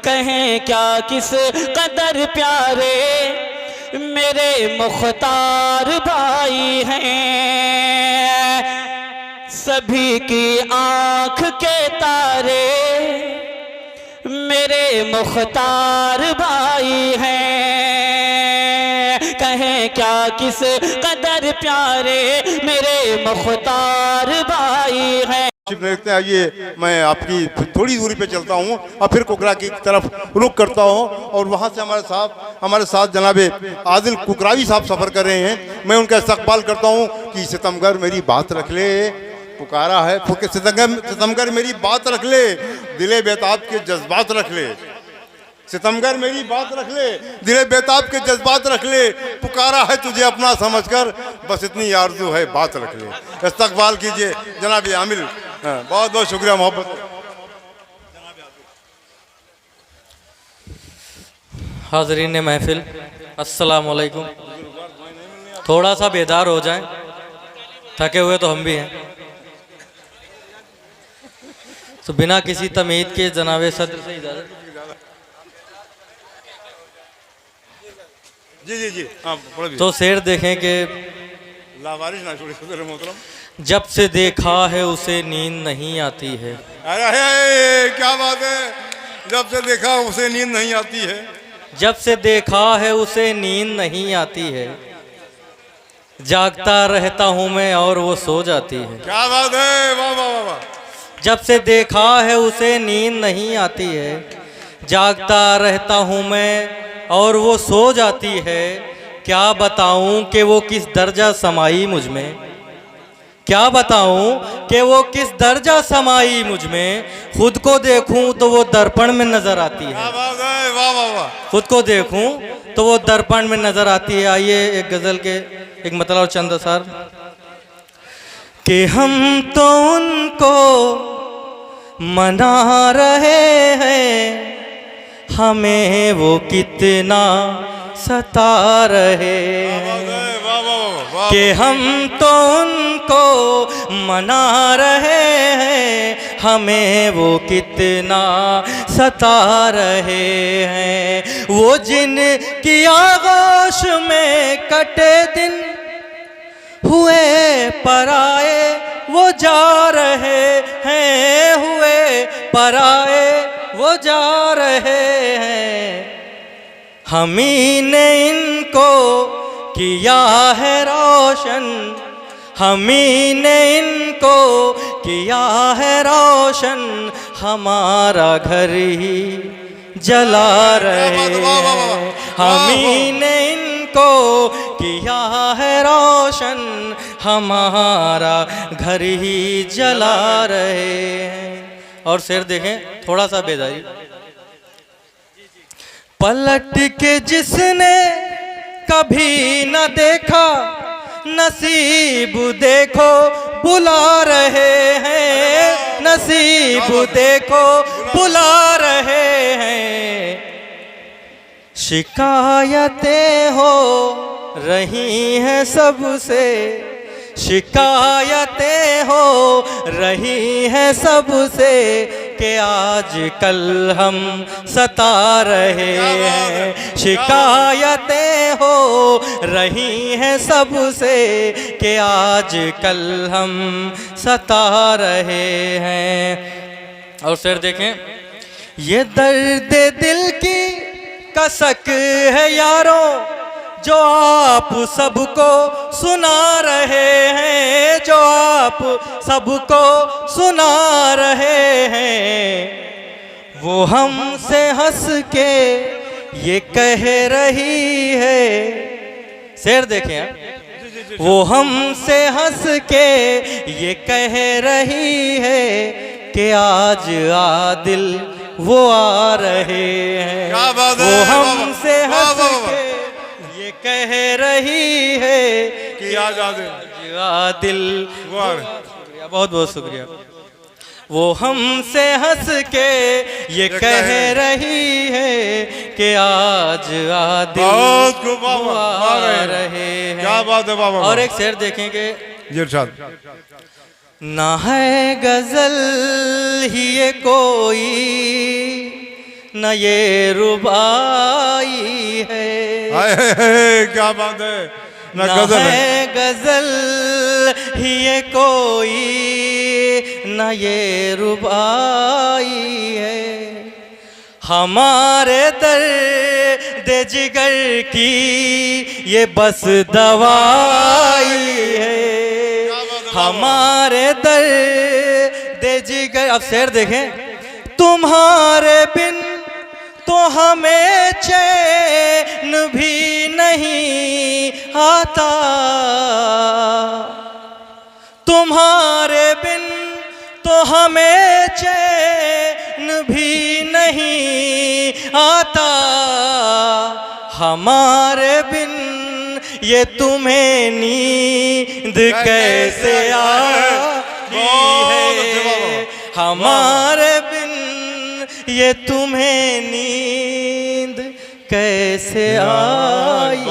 कहें क्या किस कदर प्यारे मेरे मुख्तार भाई हैं। सभी की आँख के तारे मेरे मुख्तार भाई हैं। कहें क्या किस कदर प्यारे मेरे मुख्तार भाई हैं। देखते हैं, आइए मैं आपकी थोड़ी दूरी पे चलता हूँ और फिर कुकरा की तरफ रुख करता हूँ और वहाँ से हमारे साथ जनाब आदिल कुकरावी साहब सफ़र कर रहे हैं। मैं उनका इस्तकबाल करता हूँ कि सितमगर मेरी बात रख ले, पुकारा है सितमगर मेरी बात रख ले, दिले बेताब के जज्बात रख ले। सितमगर मेरी बात रख ले, दिले बेताब के जज्बात रख ले, पुकारा है तुझे अपना समझकर, बस इतनी आरज़ू है बात रख ले। इस्तकबाल कीजिए जनाब आमिल। बहुत बहुत शुक्रिया मोहब्बत। हाज़रीन महफिल, अस्सलाम वालेकुम। थोड़ा सा बेदार हो जाएं, थके हुए तो हम भी हैं। तो बिना किसी तमीद के जनाब सदर से इजाज़त। जी जी जी हाँ। तो शेर देखें कि लावारिश ना छोड़िए मोहतरम। जब से देखा है उसे नींद नहीं आती है। अरे क्या बात है, जब से देखा उसे नींद नहीं आती है। जब से देखा है उसे नींद नहीं आती है, जागता रहता हूँ मैं और वो सो जाती है। क्या बात है, वाह वाह वाह वाह। जब से देखा है उसे नींद नहीं आती है, जागता रहता हूँ मैं और वो सो जाती है। क्या बताऊँ कि वो किस दर्जा समाई मुझ में, क्या बताऊं कि वो किस दर्जा समाई मुझ में। खुद को देखूं तो वो दर्पण में नजर आती है। वाह वाह वाह। खुद को देखूं तो वो दर्पण में नजर आती है। आइए एक गजल के एक मतलब और चंद असर कि हम तो उनको मना रहे हैं, हमें वो कितना सता रहे हैं। कि हम तो उनको मना रहे हैं, हमें वो कितना सता रहे हैं। वो जिन की आगोश में कटे दिन हुए पराए वो जा रहे हैं, हुए पराए वो जा रहे हैं। हम ही ने इनको किया है रोशन, हम ही ने इनको किया है रोशन, हमारा घर ही जला रहे हैं। हम ही ने इनको किया है रोशन, हमारा घर ही जला रहे हैं। और शेर देखें थोड़ा सा बेदारी। पलट के जिसने कभी न देखा, नसीब देखो बुला रहे हैं, नसीब देखो बुला रहे हैं। शिकायतें हो रही हैं सबसे, शिकायतें हो रही हैं सबसे कि आज कल हम सता रहे हैं। शिकायतें हो रही हैं सबसे कि आज कल हम सता रहे हैं। और शेर देखें, ये दर्द दिल की कसक है यारों जो आप सबको सुना रहे हैं, जो आप सबको सुना रहे हैं। वो हमसे हंस के ये कह रही है। शेर देखें आप। वो हमसे हंस के ये कह रही है कि आज आदिल वो आ रहे हैं। वो हमसे हंस के ये कह रही है कि आज आदिल वो आ रहे हैं। बहुत बहुत शुक्रिया। वो हमसे हंस के ये कह रही है कि आज आदिल वो आ रहे हैं। क्या बात है बाबा। और एक शेर देखेंगे जी इरशाद। ना है गजल ही ये कोई, न ये रुबाई है। क्या बात है, न है गजल ही ये कोई, न ये रुबाई है। हमारे दर्द जिगर की ये बस दवाई है। हमारे दर्द जिगर, अब शेर देखें, तुम्हारे बिन तो हमें चैन भी नहीं आता, तुम्हारे बिन तो हमें चैन भी नहीं आता। हमारे बिन ये तुम्हें नींद कैसे आती है। हमारे बिन ये तुम्हें नींद कैसे आई।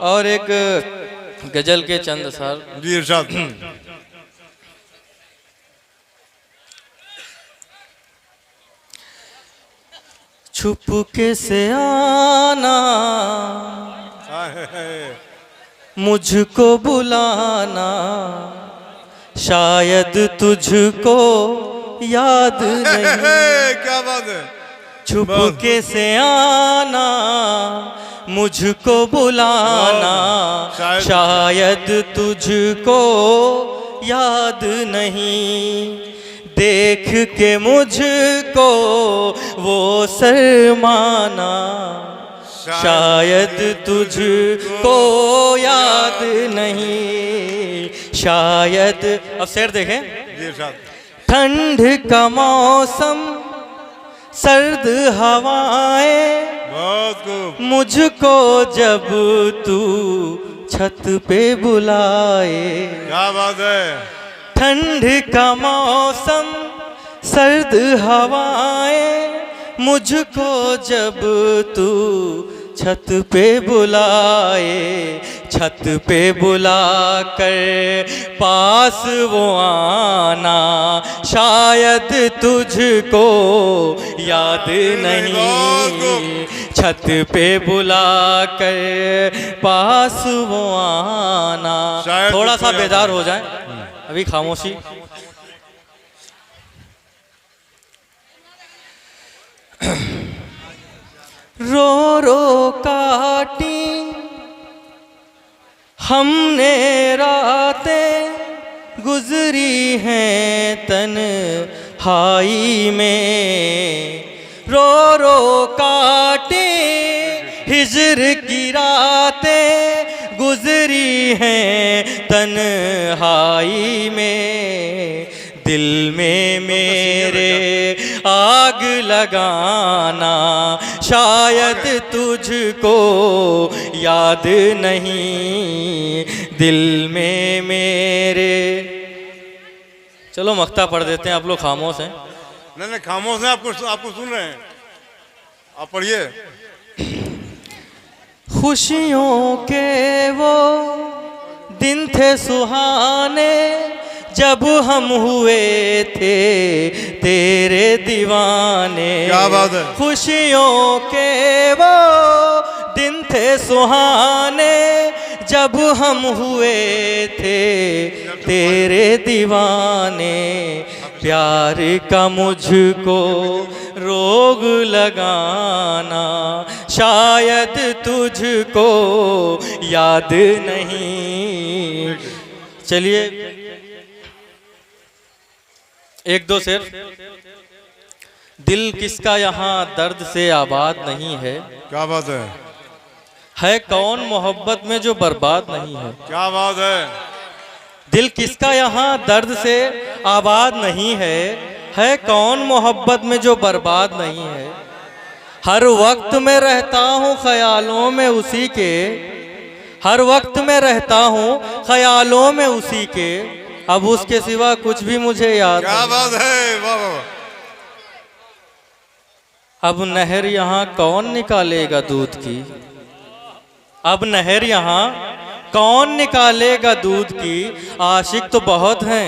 और एक गजल के चंद सार जी इरशाद। छुपके से आना, मुझको बुलाना, शायद तुझको याद नहीं। क्या बात है। छुपके से आना, मुझको बुलाना, शायद तुझको याद नहीं। देख के मुझको वो शर्माना, शायद तुझको याद नहीं। शायद, अब शेर देखें, ठंड का मौसम, सर्द हवाएं, मुझको जब तू छत पे बुलाए। क्या बात है। ठंड का मौसम, सर्द हवाएं, मुझको जब तू छत पे बुलाए। छत पे बुलाकर पास वो आना, शायद तुझको याद नहीं। छत पे बुलाकर पास वो आना। थोड़ा सा बेदार हो जाए, अभी खामोशी। रो रो काटी हमने रातें, गुजरी हैं तन्हाई में। रो रो काटी हिज्र की रातें, गुजरी हैं तन्हाई में। दिल में मेरे आग लगाना, शायद तुझको याद नहीं। दिल में मेरे, चलो मख्ता पढ़ देते हैं, आप लोग खामोश हैं। नहीं खामोश हैं, आपको सुन रहे हैं, आप पढ़िए। खुशियों के वो दिन थे सुहाने, जब हम हुए थे तेरे दीवाने। क्या बात है। खुशियों के वो दिन थे सुहाने, जब हम हुए थे तेरे दीवाने। प्यार का मुझको रोग लगाना, शायद तुझको याद नहीं। चलिए एक दो शेर। दिल किसका यहाँ दर्द से आबाद नहीं है। क्या बात है कौन मोहब्बत में जो बर्बाद नहीं है। क्या बात है। दिल किसका यहाँ दर्द से आबाद नहीं है कौन मोहब्बत में जो बर्बाद नहीं है। हर वक्त में रहता हूँ ख्यालों में उसी के, हर वक्त में रहता हूँ ख्यालों में उसी के, अब उसके सिवा कुछ भी मुझे याद नहीं। क्या बात है, वाह वाह। अब नहर यहाँ कौन निकालेगा दूध की, अब नहर यहाँ कौन निकालेगा दूध की। आशिक तो बहुत हैं,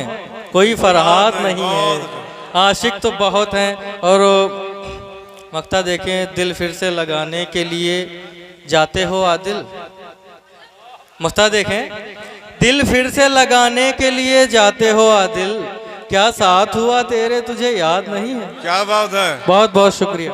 कोई फरहाद नहीं है। आशिक तो बहुत हैं और मक्ता देखें, दिल फिर से लगाने के लिए जाते हो आदिल। मक्ता देखें, दिल फिर से लगाने के लिए जाते हो आदिल, क्या साथ हुआ तेरे तुझे याद नहीं है? क्या बात है। बहुत बहुत शुक्रिया।